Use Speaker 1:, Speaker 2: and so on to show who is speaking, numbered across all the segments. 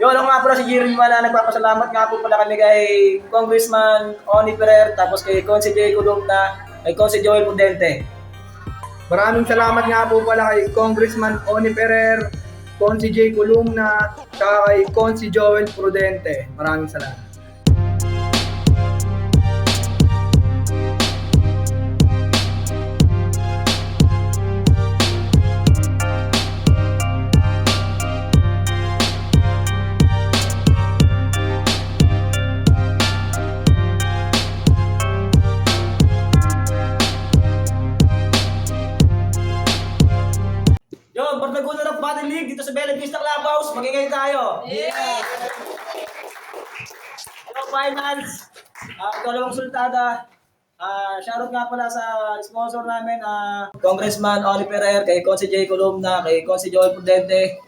Speaker 1: Yun, ako nga pala si Jerry Mana, nagpapasalamat nga po pala kami kay Congressman Oni Ferrer, tapos kay Consi J. Columna, kay Consi Joel Prudente.
Speaker 2: Maraming salamat nga po pala kay Congressman Oni Ferrer, Consi J. Columna, saka kay Consi Joel Prudente. Maraming salamat.
Speaker 1: Yun, pag nag-una ng Battle League dito sa Belen Vista Clubhouse, magiging tayo.
Speaker 3: Yeah!
Speaker 1: Hello, finals. Dalawang sultada. Shoutout nga pala sa sponsor namin, Congressman Oli Ferrer, kay Consi J. Columna, kay Consi Joel Prudente.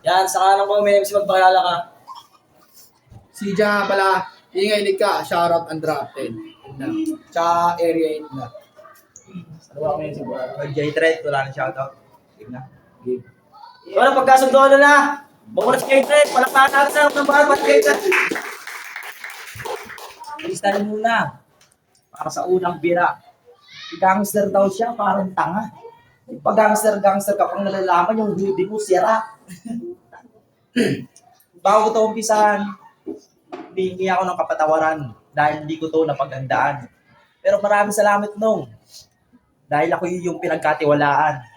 Speaker 1: Yan, sa kanan ko, may MC magpakilala ka.
Speaker 2: Si Jah pala, ingay ka, shoutout undrafted. Tsaka area 8 na.
Speaker 1: Ano ba kami MC?
Speaker 4: J-Thread, wala nang shoutout. Game na. Game.
Speaker 1: Wala, pagkasundo na. Magulat si K-Trade, palakpakan natin ng mga K-Trade.
Speaker 4: Listahin muna. Para sa unang bira. Gangster daw siya, parang tanga. Pag gangster ka pang nalalaman, yung hoodie mo sira. Bago ko ito umpisahan, hihingi ako ng kapatawaran dahil hindi ko ito napagandaan. Pero maraming salamat nung. Dahil ako yung pinagkatiwalaan.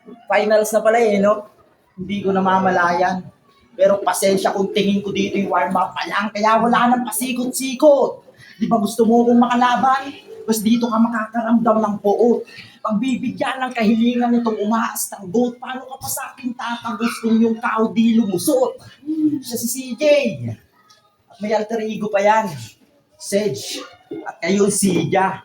Speaker 4: Finals na pala no? Hindi ko namamalayan. Pero pasensya kung tingin ko dito yung warm-up pa lang, kaya wala nang pasikot-sikot. Di ba gusto mo kong makalaban? Mas dito ka makakaramdam ng puot. Pagbibigyan ng kahilingan nitong umaas ng goat, paano ka pa sa akin tatagos kung yung kao di lumusot? Siya si CJ. At may alter ego pa yan. Sedge. At kayo si Jah.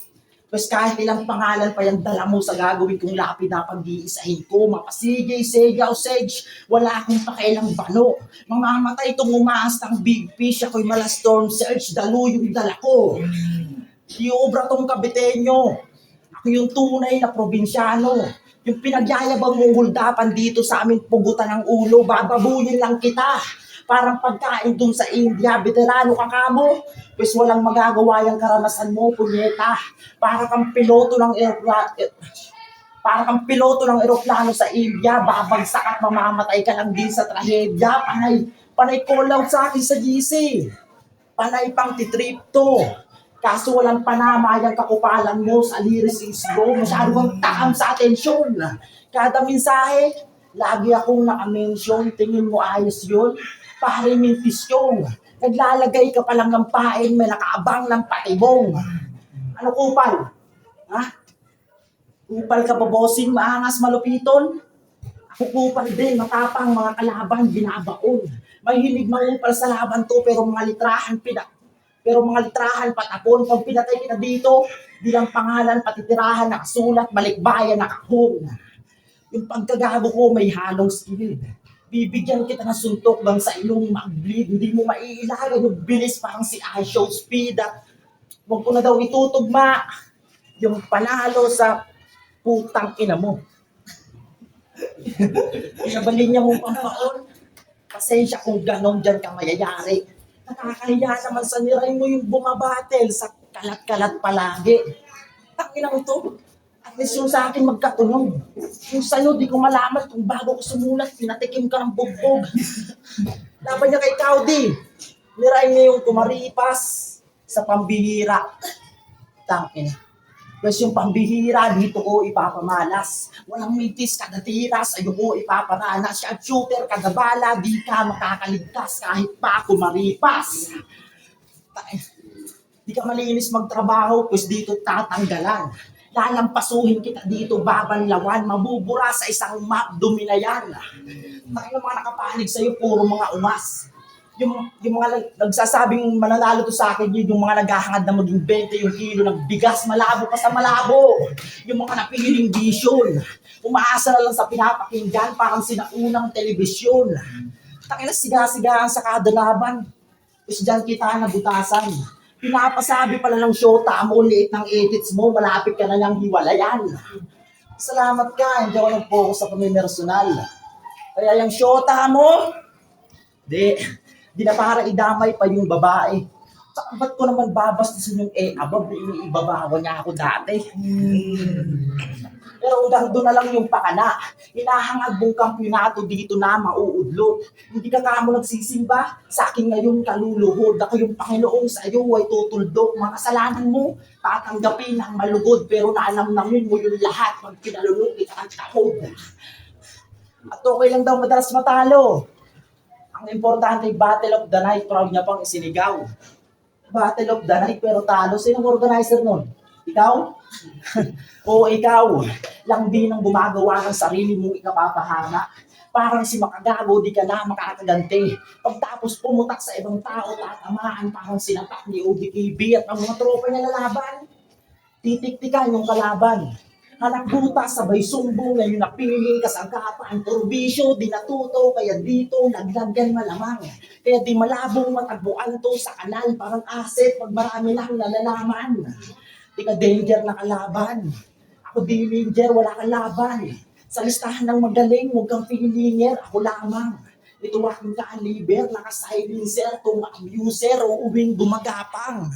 Speaker 4: Pues kahit ilang pangalan pa yung dala mo sa gagawin kong lapid na pag-iisahin ko, mapa CJ, Sega o Sedge, wala akong pakialang bano. Mamamatay itong umaas ng big fish, ako'y mala storm surge, dalo yung dala ko. Di obra tong kabitenyo. Ako yung tunay na probinsyano. Yung pinagyayabang mong huldapan dito sa amin, pugutan ng ulo, bababuyin lang kita. Parang pagkain dun sa India, veterano ka kamo, pues walang magagawa yung karanasan mo, punyeta. Para kang piloto ng eroplano sa India, babagsak at mamamatay ka lang din sa trahedya. Panay call out sa akin sa GC. Panay pang titrip to. Kaso walang panama yung kakupalan mo sa liris isgo. Masyado kang takam sa atensyon. Kada mensahe, lagi akong naka-mention. Tingin mo ayos yun? Pare mintis yung. Naglalagay ka pa lang ng pain, may nakaabang ng patibong. Ano kupal? Ha? Kupal ka ba bossing, maangas malupiton? Ako kupal din, matapang mga kalaban, binabaon. May hilig mangupal sa laban to, pero mga litrahan patapon. Pag pinatay kita dito, bilang pangalan, patitirahan, nakasulat, balikbayan, nakahong. Yung pagkagago ko may halong skill. Bibigyan kita ng suntok bang sa ilong mag-bleed. Hindi mo maiilagan yung bilis parang si I Show Speed. At huwag ko na daw itutugma yung panalo sa putang ina mo. Nabalin niya mong pampaon. Pasensya kung ganon dyan ka mayayari. Nakakahiya naman sa niray mo yung bumabatel sa kalat-kalat palagi. Tangina mo to. At least yung sa akin magkatunog. Yung sa'yo, di ko malaman kung bago ko sumulat, pinatikim ka ng bugbog. Laban niya kay Cowdy. Niray niya yung kumaripas sa pambihira. Tangina. Pues yung pambihira, dito ko ipapamalas. Walang mintis kada tira, sa'yo ko ipaparanas. Shot shooter kada bala, di ka makakaligtas kahit pa ako maripas. Di ka malinis magtrabaho, pues dito tatanggalan. Lalampasuhin kita dito, babanlawan, mabubura sa isang map, duminayan. Tayo mga nakapanig sa'yo, puro mga umas. Yung mga nagsasabing mananalo to sa akin, yung mga naghahangad na maging 20 yung kilo ng bigas, malabo pa sa malabo. Yung mga napiling vision, umaasa na lang sa pinapakinggan, parang sinaunang telebisyon. Takina siga-sigaan sa kada laban, tapos dyan kita nabutasan. Pinapasabi pala ng shota mo, liit ng edits mo, malapit ka na niyang hiwalayan. Salamat ka, hindi ako nag-focus sa pamimersonal. Kaya yung shota mo, di, Di na para idamay pa yung babae. Saka ba't ko naman babastusin yung abab, iniibabawa niya ako dati. Pero hanggang doon na lang yung pakana. Hinahangad mong kampyonato dito na mauudlo. Hindi ka kamo nagsisimba. Sa akin ngayon kaluluhod. Ako yung Panginoong sa iyo ay tutuldok. Mga kasalanan mo, tatanggapin ng malugod. Pero nalamnamin mo yung lahat. Pag pinalulong kita ang tahod. At okay lang daw madalas matalo. Ang importante, Battle of the Night, proud niya pang isinigaw. Battle of the Night, pero talo. Sinong organizer nun? Ikaw? O ikaw? Lang din ang gumagawa ng sarili mong ikapapahama. Parang si makagago, di ka na makakaganti. Pagtapos pumutak sa ibang tao, tatamaan parang sinapak ni OBKB at ang mga tropa niya lalaban. Titiktikan yung kalaban. Anak buta, sabay sumbong, ngayon napiling kasangkapan, turbisyo, di natuto, kaya dito naglagyan malamang. Kaya di malabong matagbuan to sa kanal, parang asset, pag marami lang nalalaman. Di ka danger na kalaban. Ako di danger, wala kang laban. Sa listahan ng magaling, huwag kang feelinger, ako lamang. Ito aking kaliber, naka-silencer, kung abuser, o uwing gumagapang.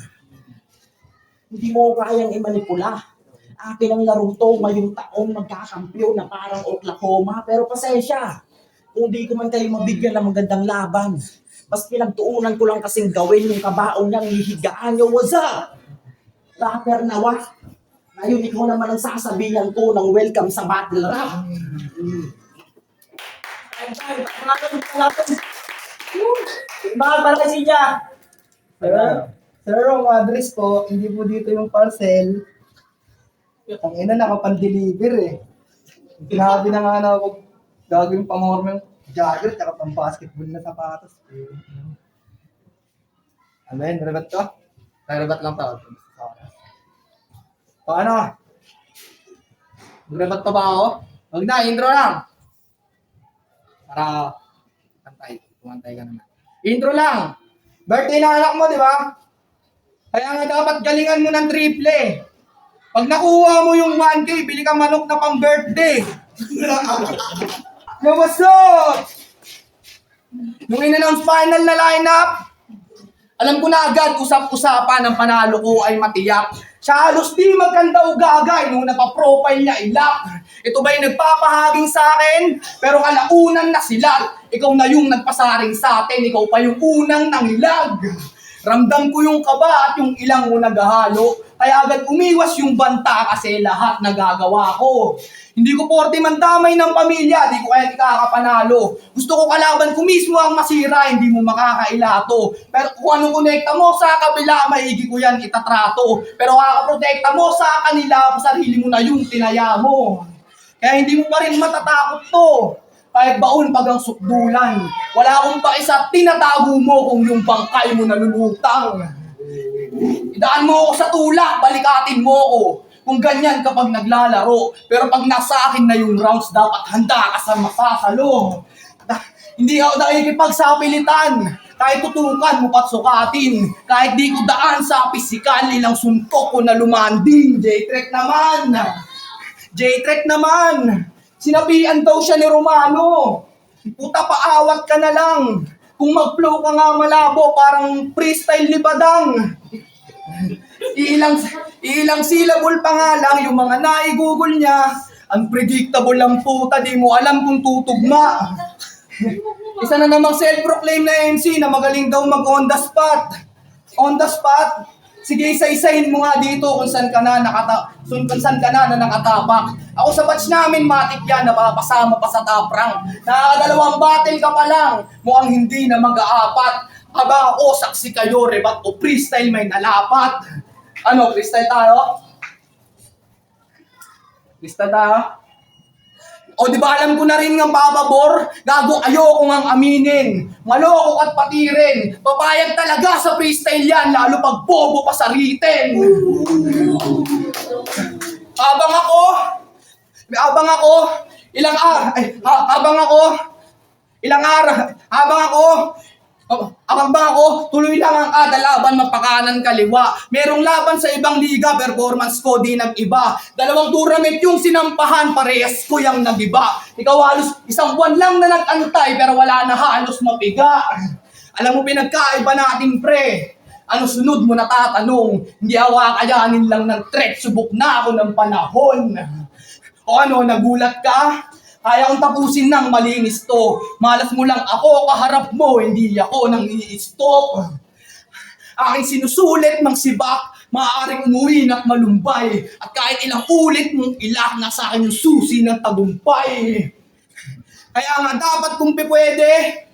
Speaker 4: Hindi mo kayang imanipula. Akin ang larong to ngayong taong magkakampyo na parang Oklahoma. Pero pasensya, kung di ko man kayo mabigyan ng magandang laban. Mas pinagtuunan ko lang kasing gawin yung kabaong niyang hihigaan niyo. What's up? Rapper na wa. Ngayon ikaw naman ang sasabihan ko ng welcome sa battle rap.
Speaker 1: Mahal para kasi niya.
Speaker 2: Sir, ang address po, hindi po dito yung parcel. Ang ina nakapang-deliver eh. Sinabi na nga na huwag gagawin pang-hormone jogger tsaka pang-basketball na sapatos. Ano yun? Rebat to? Rebat lang to. O ano? Rebat pa ba ako? Huwag na, intro lang. Para kumantay ka naman. Intro lang. Birthday ng anak mo, di ba? Kaya nga dapat galingan mo ng triple. Pag nakuha mo yung 1K, bili ka manok na pang birthday. Yo, what's up? Nung in-announce final na lineup, alam ko na agad usap-usapan ng panalo ko ay matiyak. Siya halos di magkanda o gagay nung napaprofile niya ilak. Ito ba'y nagpapahaging sa akin? Pero kalaunan na sila. Ikaw na yung nagpasaring sa atin. Ikaw pa yung unang nangilag. Ramdam ko yung kaba at yung ilang mo naghahalo. Kaya agad umiwas yung banta kasi lahat nagagawa ko. Hindi ko porte mandamay ng pamilya, di ko kaya ikakapanalo. Gusto ko kalaban ko mismo ang masira, hindi mo makakailato. Pero kung anong konekta mo sa kabila, maigi ko yan itatrato. Pero kakaprotekta mo sa kanila, sarili mo na yung tinaya mo. Kaya hindi mo pa rin matatakot to. Kahit baon pag ang sukdulan. Wala akong paisa, tinatago mo kung yung bangkay mo nalulutang. Idaan mo ako sa tulak, balikatin mo ako. Kung ganyan kapag naglalaro. Pero pag nasa akin na yung rounds, dapat handa ka sa masasalo. Hindi ako nakikipagsapilitan. Kahit tutukan mo pat sukatin. Kahit di ko daan sa pisikal, ilang suntok ko na lumanding. J-Trek naman. J-Trek naman. Sinabihan daw siya ni Romano. Puta, paawat ka na lang. Kung mag-flow ka nga malabo, parang freestyle ni Badang. Ilang syllable pa nga lang yung mga naigugol niya. Unpredictable lang puta, di mo alam kung tutugma. Isa na namang self-proclaim na MC na magaling daw mag-on the spot. On the spot? Sige, isa-isahin mo nga dito kung saan ka na nakatapak. Ako sa batch namin, matik yan, napapasama pa sa top rank. Nakakadalawang battle ka pa lang, mukhang hindi na mag-aapat. Habang ako, saksi kayo, rebat o freestyle may nalapat. Ano, freestyle tayo? Freestyle tayo? O di ba alam ko na rin ng bababor? Gago, ayoko ngang aminin. Maloko at patirin. Papayag talaga sa freestyle yan, lalo pag bobo pa sa written. Habang ako, tuloy lang ang kada laban, mapakanan kaliwa. Merong laban sa ibang liga, performance ko di nag-iba. 2 tournament yung sinampahan, parehas ko yung nag-iba. Ikaw halos 1 buwan lang na nag-antay, pero wala na halos mapiga. Alam mo pinagkaiba natin, pre. Ano sunod mo natatanong? Hindi awa kayanin lang ng threat, subok na ako ng panahon. O ano, nagulat ka? Kaya kong tapusin ng malinis to. Malas mo lang ako, kaharap mo, hindi ako nang i-stop. Aking sinusulit mang sibak, maaaring umuwi at malumbay. At kahit ilang ulit mong ilak na sa akin yung susi ng tagumpay. Kaya nga dapat kung pwede,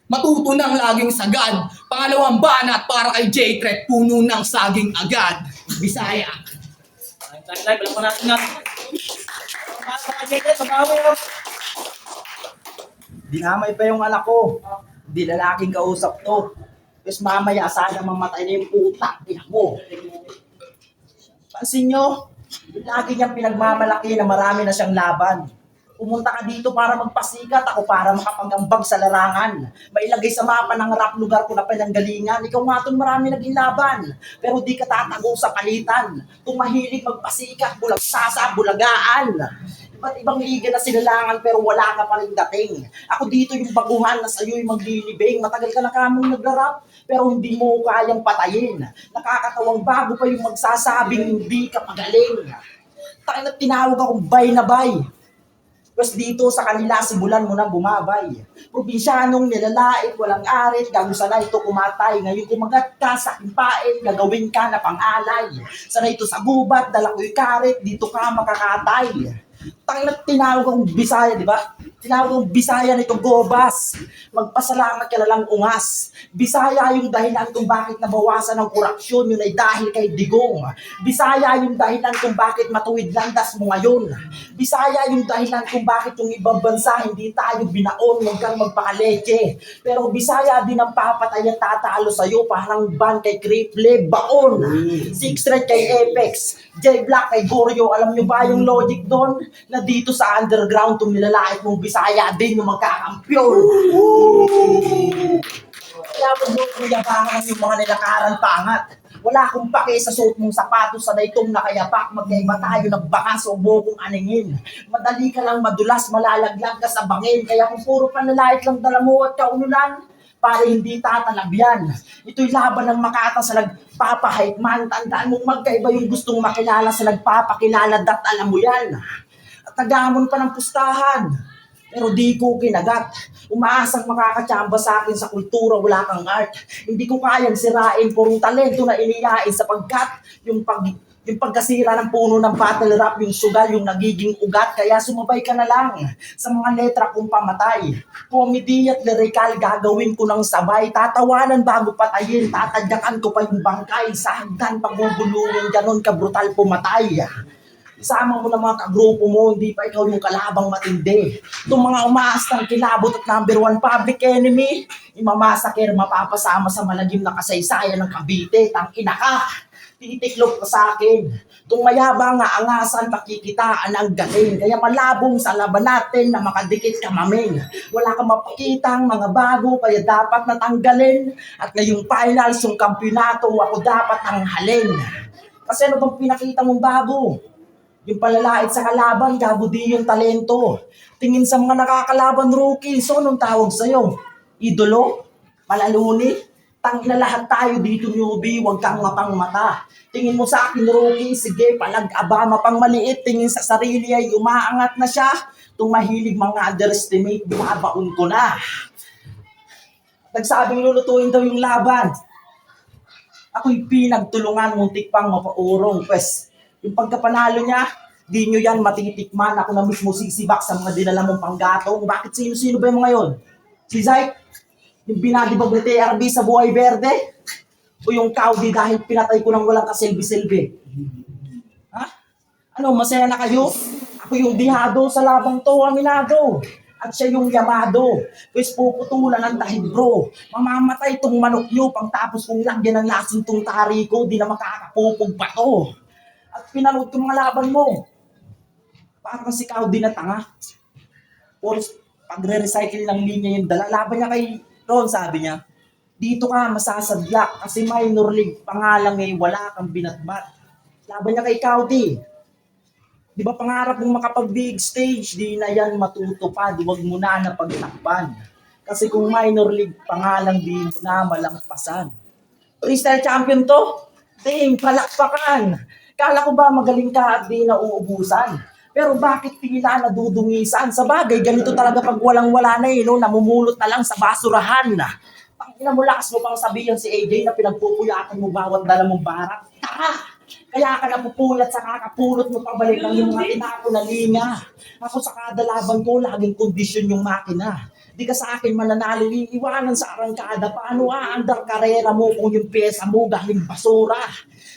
Speaker 2: matuto ng laging sagad. Pangalawang banat para kay J-Threat, puno ng saging agad. Bisaya.
Speaker 1: Tayo, walang panatong natin. Pagkawin mo.
Speaker 4: Dinamay pa yung anak ko. Di lalaking kausap to. Tapos mamaya sana mamatay na yung putak. Ina mo. Pansin nyo, lagi niyang pinagmamalaki na marami na siyang laban. Pumunta ka dito para magpasikat, ako para makapagambag sa larangan. Mailagay sa mapa ng rap lugar ko na pinanggalingan. Ikaw nga itong marami naging laban. Pero di ka tatago sa palitan. Kung mahilig magpasikat, bulagsasa, bulagaan. Iba't ibang liga na sinalangan pero wala ka pa rin dating. Ako dito yung baguhan na sa'yo'y maglilibing. Matagal ka na kamong nagrarap pero hindi mo kayang patayin. Nakakatawang bago pa yung magsasabing hindi ka magaling. Tayo na tinawag akong bay na bay. Tapos dito sa kanila, simulan mo na bumabay. Probinsyanong nilalait, walang arit, gago sanay ito kumatay. Ngayon kumagat ka sa kimpain, gagawin ka na pang-alay. Sanay ito sa gubat, dala ko'y karit, dito ka makakatay. Tinawag akong Bisaya, di ba? Tinawag akong Bisaya nitong gobas. Magpasalamat ka na lang ungas. Bisaya yung dahilan kung bakit nabawasan ng korupsyon, yun ay dahil kay Digong. Bisaya yung dahilan kung bakit matuwid landas mo ngayon. Bisaya yung dahilan kung bakit yung ibang bansa hindi tayo binaon, huwag kang magpakaleche. Pero Bisaya din ang papatay at tatalo sa'yo, parang ban kay Criple, baon. Six Red kay Apex, J Black kay Goryo. Alam nyo ba yung logic doon? Na dito sa underground, itong nilalait mong Bisaya din yung magkakampyon. Kaya mo kuyabangan yung mga nilakaran pangat. Wala akong pake sa suot mong sapatos, sanay itong nakayapak, magkaiba tayo nagbakas o bukong aningin. Madali ka lang madulas, malalaglag ka sa bangin, kaya kung puro panlalait lang dala mo at kaunulan, para hindi tatalab yan. Ito'y laban ng Makata sa nagpapahype man. Tandaan mong magkaiba yung gustong makilala sa nagpapakilala, dat alam mo yan. At tagamon pa ng pustahan. Pero di ko kinagat. Umaasang makakatsamba sa akin sa kultura, wala kang art. Hindi ko kayang sirain, purong talento na iniyain sapagkat yung pagkasira ng puno ng battle rap, yung sugal, yung nagiging ugat. Kaya sumabay ka na lang sa mga letra kong pamatay. Comedy at lyrical, gagawin ko ng sabay. Tatawanan bago patayin, tatadyakan ko pa yung bangkay. Sa hagdan, pagbubulungin, ganon ka brutal pumatay. Isama mo na mga kagrupo mo, hindi pa ikaw yung kalabang matindi. Itong mga umaastang kilabot at number 1 public enemy, imamasaker, mapapasama sa malagim na kasaysayan ng Cavite. Tangina ka, titiklop ka sa akin. Itong mayabang nga angasan, pakikitaan ang galing. Kaya malabong sa laban natin na makadikit ka mamin. Wala kang mapakitang mga bago, kaya dapat natanggalin. At ngayong finals, yung kampyonato, ako dapat ang halin. Kasi ano bang pinakita mong bago? Yung palalait sa kalaban, gago di yung talento. Tingin sa mga nakakalaban rookie, so anong tawag sa'yo? Idolo? Malaluni? Tangina lahat tayo dito newbie, huwag kang mapang mata. Tingin mo sa akin rookie, sige palag-aba, mapang maliit. Tingin sa sarili ay umaangat na siya. Itong mahilig mga underestimate, binabaon ko na. Nagsabing lulutuin daw yung laban. Ako'y pinagtulungan, muntik pang mapaurong. Pwes, yung pagkapanalo niya, di nyo yan matitikman. Ako na mismo sisibak sa mga dinala mong panggatong. Bakit sino-sino ba yung mga yun? Si Zyke? Yung binadibag ni TRB sa Buhay Verde? O yung Kaudi dahil pinatay ko ng walang kasilbi-silbi? Ha? Ano, masaya na kayo? Ako yung dihado sa labang to, aminado. At siya yung yamado. Pues puputulan ng dahil bro. Mamamatay tong manok nyo pang tapos kong lagyan ng lasing tong tari ko. Di na makakapupog pa to. At pinanood ko mga laban mo. Parang si Kaudi na tanga. Or pagre-recycle ng linya yung dala. Laban niya kay Ron, sabi niya. Dito ka masasadlak kasi minor league pangalang eh, wala kang binatbat. Laban niya kay Kaudi. Di ba pangarap mong makapag-big stage, di na yan matutupad. Huwag mo na napagtakpan. Kasi kung minor league pa nga lang di mo na malampasan. Freestyle champion to. Ting, palakpakan. Kala ko ba magaling ka at di na uubusan? Pero bakit tila nadudungisan? Sa bagay, ganito talaga pag walang-wala na no? Namumulot na lang sa basurahan. Pangina mo, lakas mo pang sabihan si AJ na pinagpupuyatan mo bawat dala mong barak. Taka! Kaya ka napupulat sa kakapulot mo pabalik ng yung mga tinako na linya. Ako sa kada laban ko, laging kondisyon yung makina. Di ka sa akin mananalo, iiwanan sa arangkada. Paano aandar karera mo kung yung pyesa mo galing basura?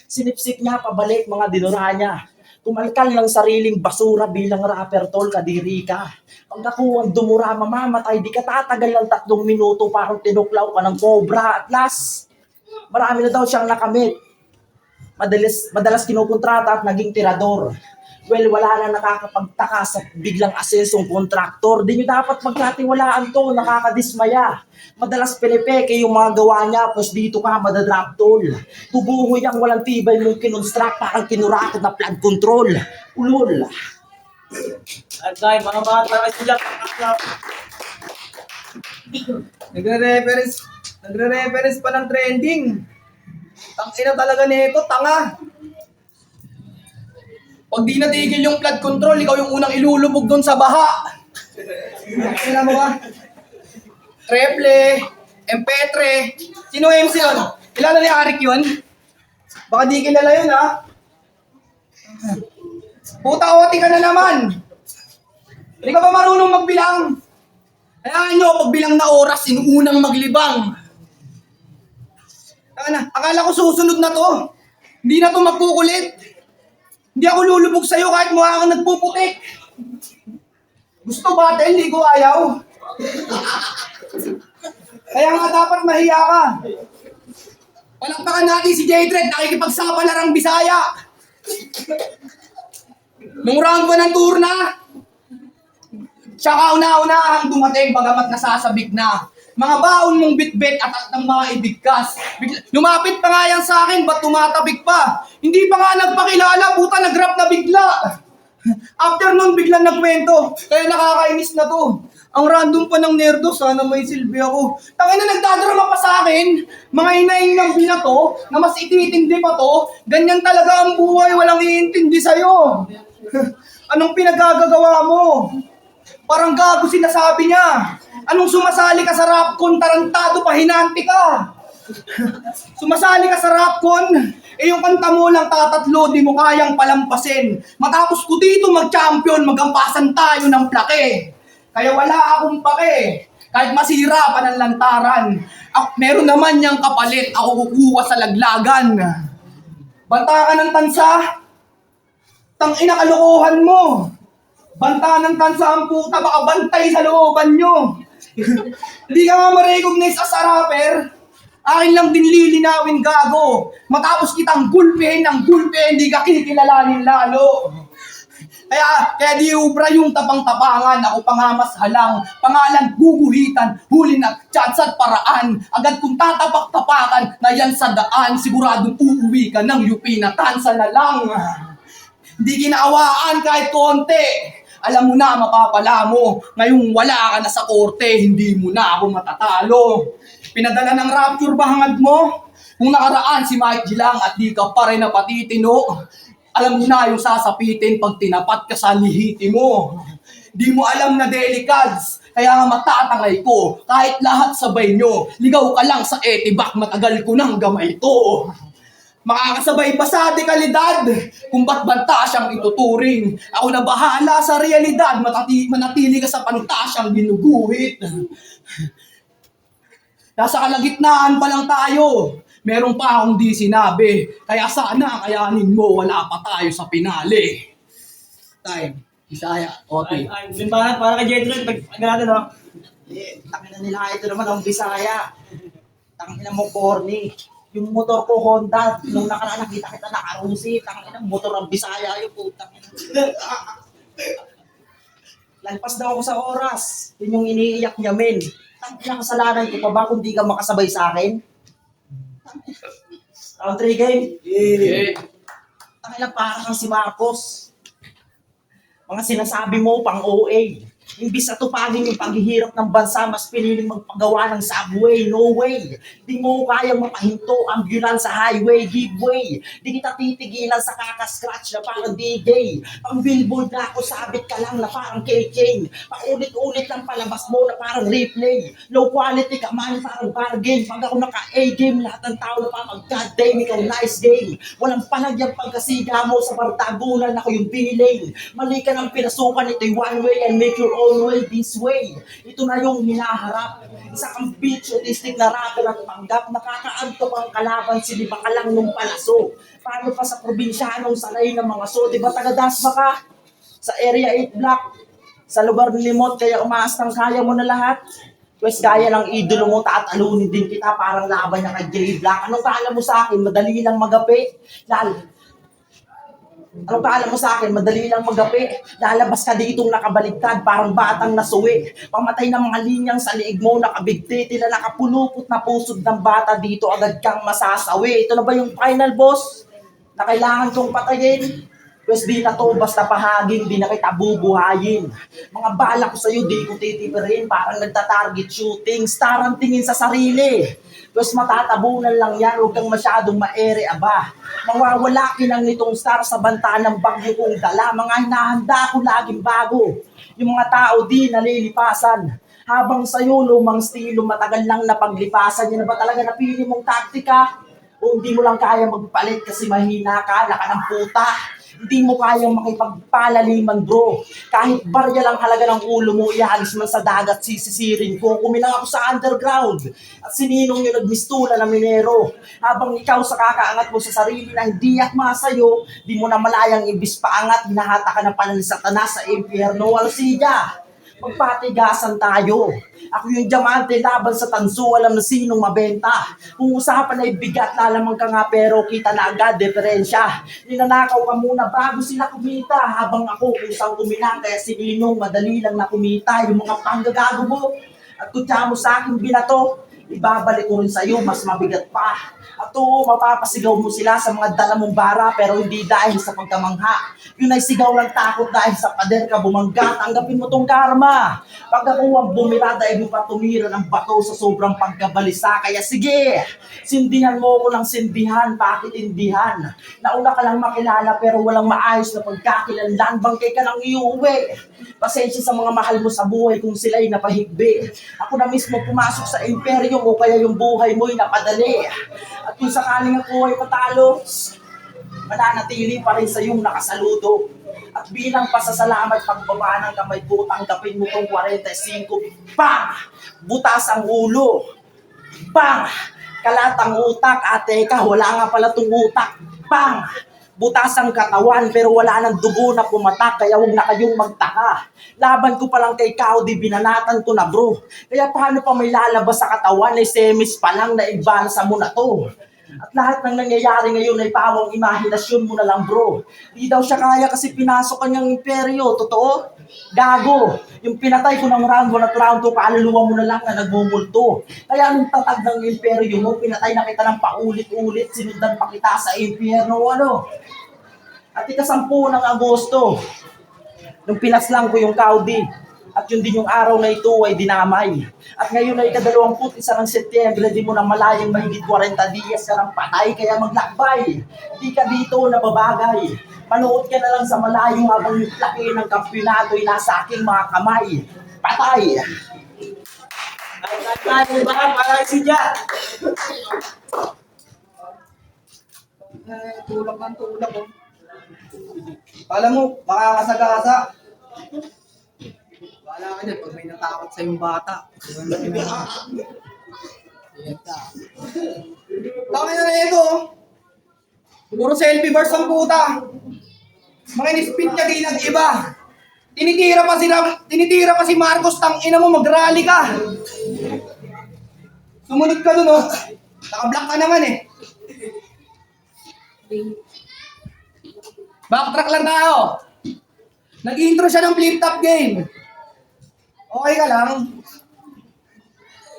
Speaker 4: Sinipsip niya pabalik mga dinura niya. Tumalkal ng sariling basura bilang rapper tol, kadiri ka. Pag ako ang dumura, mamamatay, di ka tatagal ng 3 minuto parang tinuklaw ka ng cobra. At last, marami na daw siyang nakamit. Madalas kinukontrata at naging tirador. Well, wala na nakakapagtaka sa biglang asensong kontraktor. Di nyo dapat magkatiwalaan to, nakakadismaya. Madalas pinipeke yung mga gawa niya, pos dito ka madadrop toll. Tubuhoy ang walang tibay mong kinonstruct, parang kinurakot na flood control. Ulol.
Speaker 1: At dahil mga bata kasi dyan,
Speaker 2: Nagre-reference pa ng trending. Tangina talaga nito, tanga. Pag di natigil yung flood control, ikaw yung unang ilulubog doon sa baha. Tangina mo ba? Treble, MP3. Sino MC yun? Kilala ni Arik yun? Baka di kilala yun, ha? Puta, oti ka na naman. Hindi ka ba marunong magbilang? Hayaan nyo, pagbilang na oras, inuunang maglibang. Akala ko susunod na to. Hindi na to magkukulit. Hindi ako lulubog sa'yo kahit mukha kang nagpuputik. Gusto battle, hindi ko ayaw. Kaya nga dapat mahiya ka. Palakpakan natin si J-Dread, nakikipagsapalarang Bisaya. Nung round 1 ng turna, siya kauna-unahang dumating bagamat nasasabik na. Mga baon mong bitbit at ng mga ibigkas. Lumapit pa nga yan sa akin, ba't tumatabik pa? Hindi pa nga nagpakilala, puta, nag-rap na bigla. After nun, biglang nagkwento. Kaya nakakainis na to. Ang random pa ng nerdo, sana may silbi ako. Tangina, nagdadrama pa sa akin. Mga inaing ng binato, na mas ititindi pa to. Ganyan talaga ang buhay, walang iintindi sa'yo. Anong pinagagagawa mo? Parang gago sinasabi niya. Anong sumasali ka sa rapcon, tarantado pa, hinanti ka. Sumasali ka sa rapcon, yung kanta mo lang tatatlo, di mo kayang palampasin. Matapos ko dito mag-champion, magampasan tayo ng plake. Kaya wala akong pake. Kahit masira pa ng lantaran, meron naman niyang kapalit, ako kukuha sa laglagan. Banta ka ng tansa, tangina kalokohan mo. Banta ng tansa ang puta, baka bantay sa looban nyo. Hindi ka nga ma-recognize as a rapper. Akin lang din lilinawin, gago. Matapos kitang gulpihin ng gulpihin, hindi ka kikilalanin lalo. Kaya di ubra yung tapang-tapangan, ako pangamas halang, pangalan guguhitan, huli na chance at paraan. Agad kung tatapak-tapakan na yan sa daan, siguradong uuwi ka ng UP na tansa na lang. Hindi ginawaan kahit konti. Alam mo na, mapapala mo. Ngayong wala ka na sa korte, hindi mo na ako matatalo. Pinadala ng rapture ba hangad mo? Kung nakaraan si Mike G lang at di ka pa rin napatitino, alam mo na yung sasapitin pag tinapat ka sa lihiti mo. Di mo alam na delicads, kaya nga matatangay ko. Kahit lahat sabay nyo, ligaw ka lang sa etibak, matagal ko ng gamay to. Makakasabay pa sa dekalidad kung ba't banta siyang ituturing. Ako na bahala sa realidad, manatili ka sa pantasyang binuguhit. Nasa kalagitnaan pa lang tayo. Meron pa akong di sinabi. Kaya sana kayanin mo, wala pa tayo sa pinali. Time. Bisaya. Okay.
Speaker 1: ay, simbahan para kay J-Dread, natin, no?
Speaker 4: Tangin na nila, ito naman ang Bisaya. Tangin na mo, corny. Yung motor ko, Honda, nung nakaraan nakita kita nakarusi, tangin na motor ang Bisaya yung putang. Lalpas daw ako sa oras. Yun yung iniiyak niya, men. Tangin na kasalanan ko pa ba kung di ka makasabay sa akin? Round 3 game?
Speaker 2: Yeah.
Speaker 4: Tangin na parang kang si Marcos. Mga sinasabi mo pang OA. Imbis na tupagin yung paghihirap ng bansa, mas piniling magpagawa ng subway. No way. Di mo kayang mapahinto, ambulance sa highway, give way. Di kita titigilan sa kakascratch na parang DJ. Pang billboard na ako, sabit ka lang na parang keychain. Paulit-ulit lang palabas mo na parang replay. Low quality ka man, parang bargain. Pag ako naka-A-game, lahat ng tao na parang God damn, ikaw nice game. Walang palagyang pagkasiga mo sa bartagunan, ako yung billing. Mali ka ng pinasukan, ito'y one way and make your own way this way. Ito na yung hinaharap. Isa kang bitch, autistic na rapper at panggap. Nakakaanto ang kalaban, siliba ka lang nung palaso. Paano pa sa probinsyanong sanay ng mga so? Diba taga-dance ba ka? Sa area 8 block, sa lugar ni Limot, kaya umaastang kaya mo na lahat. Pwes gaya ng idolo mo, tatalunin din kita, parang laban niya kay Jay Black. Anong kaalam mo sa akin? Madali lang magapi. Anong kaalam mo sa akin? Madali lang magapi. Lalabas ka ditong nakabaligtad, parang batang nasuwi. Pamatay ng mga linyang sa liig mo, nakabigti, tila nakapulupot na pusod ng bata dito, agad kang masasawi. Ito na ba yung final boss na kailangan kong patayin? Pwes di na to, basta pahaging, di na kita bubuhayin. Mga bala ko sa'yo, di ko titipirin, parang nagta-target shooting, star ang tingin sa sarili. Pwes matatabunan lang yan, huwag kang masyadong maere, aba. Mawawala kinang nitong star sa banta ng bagyo kong dala, mga hinahanda ko laging bago. Yung mga tao di nalilipasan. Habang sa'yo, lumang estilo, matagal lang napaglipasan, yan na ba talaga napili mong taktika? O hindi mo lang kaya magpalit kasi mahina ka, laka ng puta. Hindi mo kayang makipagpalaliman bro. Kahit barya lang halaga ng ulo mo, ihalis man sa dagat, sisisirin ko. Kumilang ako sa underground. At sininong yung nagmistula na minero. Habang ikaw sa kakaangat mo sa sarili na hindi akma sa'yo, di mo na malayang ibis paangat, hinahata ka na pala ni Satanas sa impyerno. Alsida, magpatigasan tayo. Ako yung diamante laban sa tanso, alam na sinong mabenta. Kung usapan ay bigat, lalamang ka nga pero kita na agad diferensya. Ninanakaw ka muna bago sila kumita, habang ako kusang kumina, kaya si Ninong madali lang na kumita. Yung mga panggagago mo at kutya mo sa akin binato, ibabalik ko rin sa'yo, mas mabigat pa. At oo, mapapasigaw mo sila sa mga dala mong bara, pero hindi dahil sa pagkamangha. Yun ay sigaw lang takot dahil sa pader ka bumangga. Tanggapin mo tong karma. Pag ako ang bumira, dahil mo pa tumira ng bato sa sobrang pagkabalisa. Kaya sige, sindihan mo ko ng sindihan, bakit indihan? Nauna ka lang makilala pero walang maayos na pagkakilanlan. Bangkay ka ng iuwi. Pasensya sa mga mahal mo sa buhay kung sila'y napahigbi. Ako na mismo pumasok sa imperyo mo, kaya yung buhay mo'y napadali. At kung sakaling ako ay patalo, mananatili pa rin sa iyong nakasaludo. At bilang pasasalamat, pagbaba ng kamay ko, tanggapin mo tong 45. Bang! Butas ang ulo. Bang! Kalat ang utak. Ate ka, wala nga pala tong utak. Bang! Butas ang katawan pero wala nang dugo na pumatak, kaya huwag na kayong magtaka. Laban ko pa lang kay Kaudi, binanatan ko na bro. Kaya paano pa may lalabas sa katawan, ay semis pa lang na ibansa mo na to. At lahat ng nangyayari ngayon ay pawang imahinasyon mo na lang bro. Di daw siya kaya kasi pinasok kanyang imperyo, totoo? Gago, yung pinatay ko ng round 1 at round 2, kaluluwa mo na lang na nagmumulto. Kaya nung tatag ng imperyo mo, pinatay na kita ng paulit-ulit, sinundan pa kita sa impyerno, ano? At ika-10 ng Agosto, nung pinaslang ko yung Kaudi, at yun din yung araw na ito ay dinamay. At ngayon ay ika-21 ng Setyembre, di mo na malayang mahigit 40 dias ka ng patay, kaya maglakbay. Di ka dito nababagay. Manood ka na lang sa malayo habang yung laki ng kampyonato ay nasa aking mga kamay. Patay!
Speaker 1: Ay, ba? Para si Jack.
Speaker 2: Tulak ng tulak oh. Alam mo, makakasagasa. Wala ka dyan, pag may natakot sa yung bata. Tama na ito. Puro selfie bars ang puta. Mga in-spit niya di nag-iba. Tinitira pa si Marcos, tang ina mo, mag-rally ka. Sumunod ka dun oh. Naka-block ka naman eh. Backtrack lang tayo. Nag-intro siya ng flip-top game. Okay ka lang?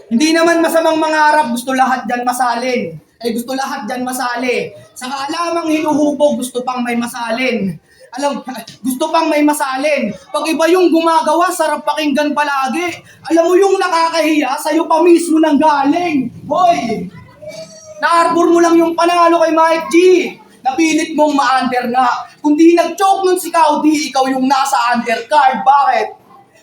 Speaker 2: Hindi naman masamang mangarap, gusto lahat dyan masalin. Gusto lahat dyan masali. Saka lamang hinuhubog, gusto pang may masalin. Gusto pang may masalin. Pag iba yung gumagawa, sarap pakinggan palagi. Alam mo yung nakakahiya, sa'yo pa mismo nang galing. Hoy! Na-arbor mo lang yung panalo kay Mike G. Napilit mong ma-under nga. Kung di nag-choke nun si Cowdy, ikaw yung nasa undercard. Bakit?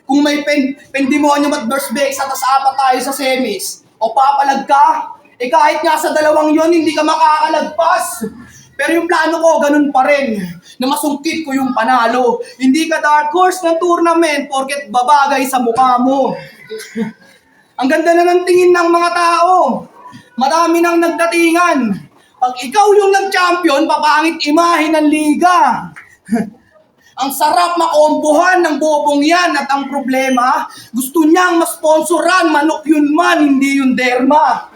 Speaker 2: Kung may pendemonium at burst bakes at apat tayo sa semis, o papalag ka, kahit nga sa dalawang yon hindi ka makakalagpas. Pero yung plano ko, ganun pa rin, na masungkit ko yung panalo. Hindi ka dark horse ng tournament porket babagay sa mukha mo. Ang ganda na ng tingin ng mga tao. Marami nang nagdatingan. Pag ikaw yung nag-champion, papangit imahe ng liga. Ang sarap makombohan ng bobong yan at ang problema, gusto niyang masponsoran, manok yun man, hindi yung derma.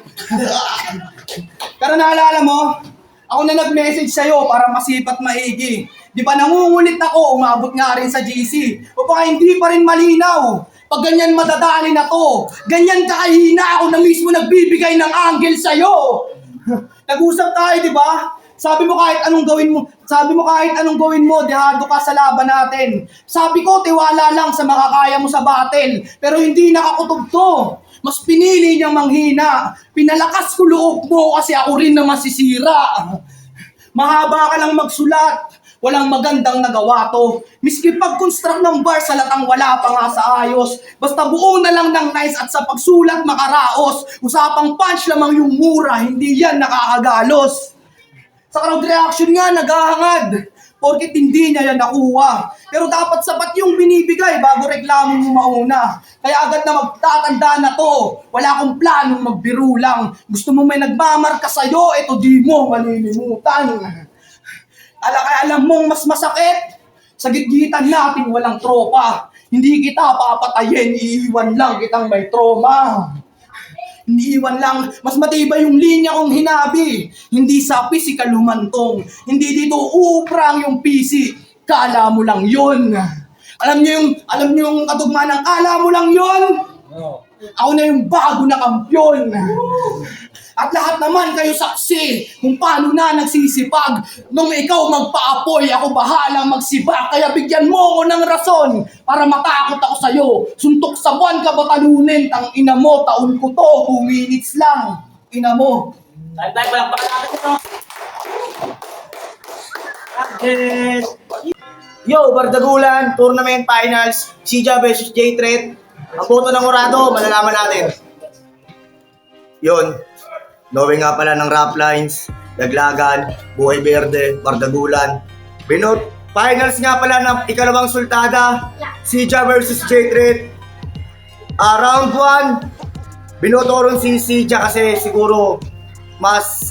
Speaker 2: Pero naalala mo, ako na nag-message sa'yo para masipat maigi. Di ba nangungulit ako, umabot nga rin sa GC. O baka hindi pa rin malinaw. Pag ganyan madadali na to, ganyan kakahina ako na mismo nagbibigay ng angle sa'yo. Nag-usap tayo, di ba? Sabi mo kahit anong gawin mo, dehado ka sa laban natin. Sabi ko, tiwala lang sa makakaya mo sa battle. Pero hindi nakakutob to. Mas pinili niyang manghina. Pinalakas ko loob mo kasi ako rin na masisira. Mahaba ka lang magsulat. Walang magandang nagawa to. Miski pag-construct ng bar sa latang wala pa nga sa ayos. Basta buo na lang ng nice at sa pagsulat makaraos. Usapang punch lamang yung mura, hindi yan nakakagalos. Sa crowd reaction nga, naghahangad. Porket hindi niya yan nakuha. Pero dapat sapat yung binibigay bago reklamo mo mauna. Kaya agad na magtatanda na to. Wala akong planong magbiro lang. Gusto mo may nagmamarka sa'yo, eto di mo malilimutan. Kaya alam mong mas masakit. Sa gitgitan natin walang tropa. Hindi kita papatayin, iiwan lang kitang may trauma. Iniiwan lang, mas matibay yung linya kong hinabi. Hindi sa physical humantong. Hindi dito uuprang yung PC. Kala mo lang yun. Alam niyo yung katugma ng kala mo lang yun?
Speaker 1: No.
Speaker 2: Ako na yung bago na kampyon. At lahat naman kayo saksi kung paano na nagsisipag. Nung ikaw magpaapoy, ako bahalang magsibak. Kaya bigyan mo ako ng rason para matakot ako sa'yo. Suntok sa buwan ka ba talunin? Tang ina mo, taon ko to, 2 minutes lang. Ina mo.
Speaker 1: Tayo palang natin ito. Yo, Bardagulan, Tournament Finals, Sija versus J-Threat. Ang boto ng Orado, malalaman natin. Yun. Knowing nga pala ng rap lines, Laglagan, Buhay Verde, Bardagulan. Finals nga pala ng ikalawang sultada, Sija versus J-Threat. Round 1, binoto ko rin si Sija kasi siguro mas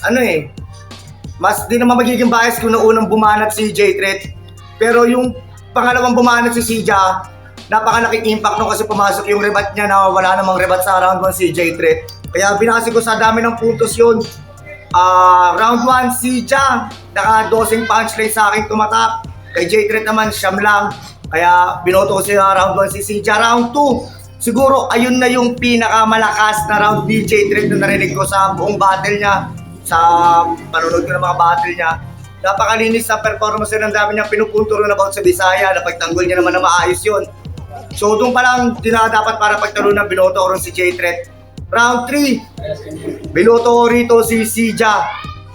Speaker 1: mas di naman magiging bias kung unang bumanat si J-Threat. Pero yung pangalawang bumanat si Sija, napakalaking impact nung kasi pumasok yung rebat niya na wala namang rebat sa round 1 si J-Threat. Kaya binasi ko sa dami ng puntos yun. Round 1, Sija, naka 12 punchline sa akin tumatak. Kay J-Threat naman, siyam lang. Kaya binoto ko siya round 1 si Sija. Round 2, siguro ayun na yung pinakamalakas na round ni J-Threat na narinig ko sa buong battle niya. Sa panonood ko ng mga battle niya. Napakalinis sa performance yun. Ang dami niyang pinupunto rin about sa Bisaya. Napagtanggol niya naman na maayos yun. So doon pa lang dapat para pagtalo ng binoto ko rin si J-Threat. Round 3, binoto ko rito si Sija.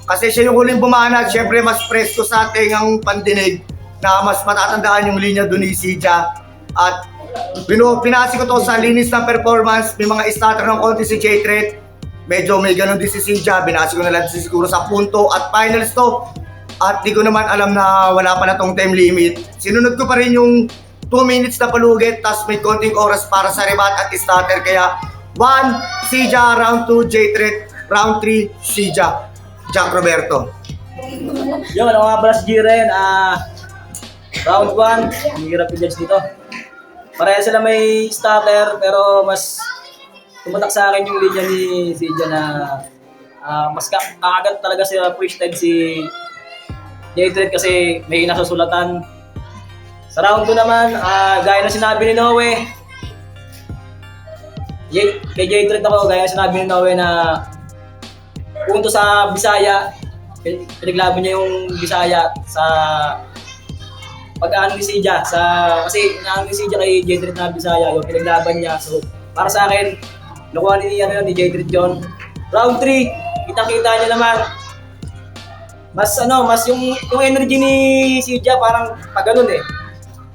Speaker 1: Kasi siya yung huling bumanat. Siyempre mas presko sa ating ang pandinig na mas matatandaan yung linya doon ni Sija. At pinasi ko to sa linis ng performance. May mga starter ng konti si J-Threat. Medyo may ganun din si Sija. Binasi ko na lang siguro sa punto at finals to. At di ko naman alam na wala pa na tong time limit. Sinunod ko pa rin yung 2 minutes na palugit. Tapos may konting oras para sa rebat at starter. Kaya 1, Sija. Round 2, J-Threat. Round 3, Sija. Jack Roberto. Yo, ano nga pala si Jiren? Round 1, hindi hirap i-judge dito. Pareha sila may starter, pero mas tumatak sa akin yung linya ni Sija na mas kakagat talaga sila push time si J-Threat kasi may nasusulatan. Sa round 2 naman, gaya na sinabi ni Noe, kay J-Threat ako, gaya na sinabi ni Noe na punto sa Bisaya, pinaglaban niya yung Bisaya sa pag-ano ni Sija kasi inaano ni Sija kay Jedrit na Bisaya yung pinaglaban niya. So para sa akin, nakuha ni Jedrit yun. Round 3, kita-kita niya naman. Mas yung energy ni Sija parang pag ganun eh.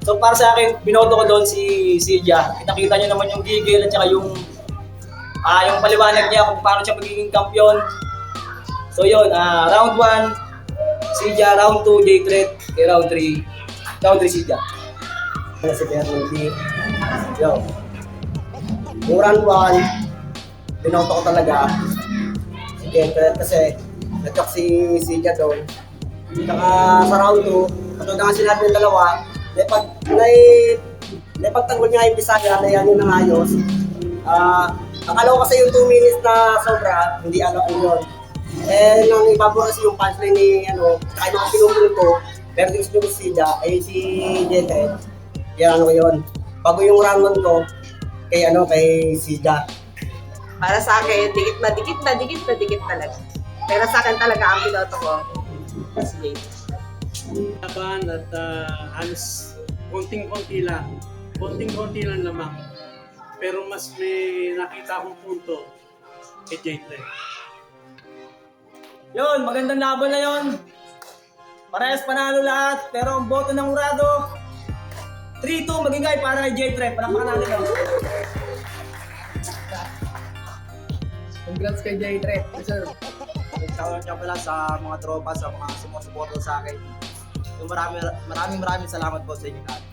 Speaker 1: So para sa akin, binoto ko doon si Sija. Kita-kita niya naman yung gigil at saka yung paliwanag niya kung paano siya magiging kampiyon. So yun, round 1, Sija, round 2, J-Threat, kay round 3, Sija.
Speaker 3: Si Bernie. Yo. Yung round 1, binoto ko talaga si Jennifer kasi natok si Sija doon. Saka sa round 2, katulad nga sinabi ng dalawa, naipagtanggol niya yung Bisaya na yan yung nangayos. Akala ko kasi yung 2 minutes na sobra, hindi ano yun. Eh, nang ibabor kasi yung punchline ni saka yung mga pinumulong ko, pero yung gusto ko si Sija, ay si Jennifer. Yan ko yun. Bago yung round 1 ko, kay Sija.
Speaker 5: Para sa akin, dikit na dikit talaga. Pero sa akin talaga ang piloto ko, si Jade.
Speaker 6: Laban at halos konting-konti lang. Konting-konti lang lamang. Pero mas may nakita akong punto kay J-Threat.
Speaker 1: Yun, magandang laban na yun. Parehas panalo lahat, pero ang boto ng Urado, 3-2 magingay para kay J-Threat. Palakpakan natin yun.
Speaker 2: Congrats kay J-Threat. Sir.
Speaker 4: Shoutout nga pala sa mga tropa, sa mga sumusuporta sa akin. Maraming salamat po sa inyo lahat.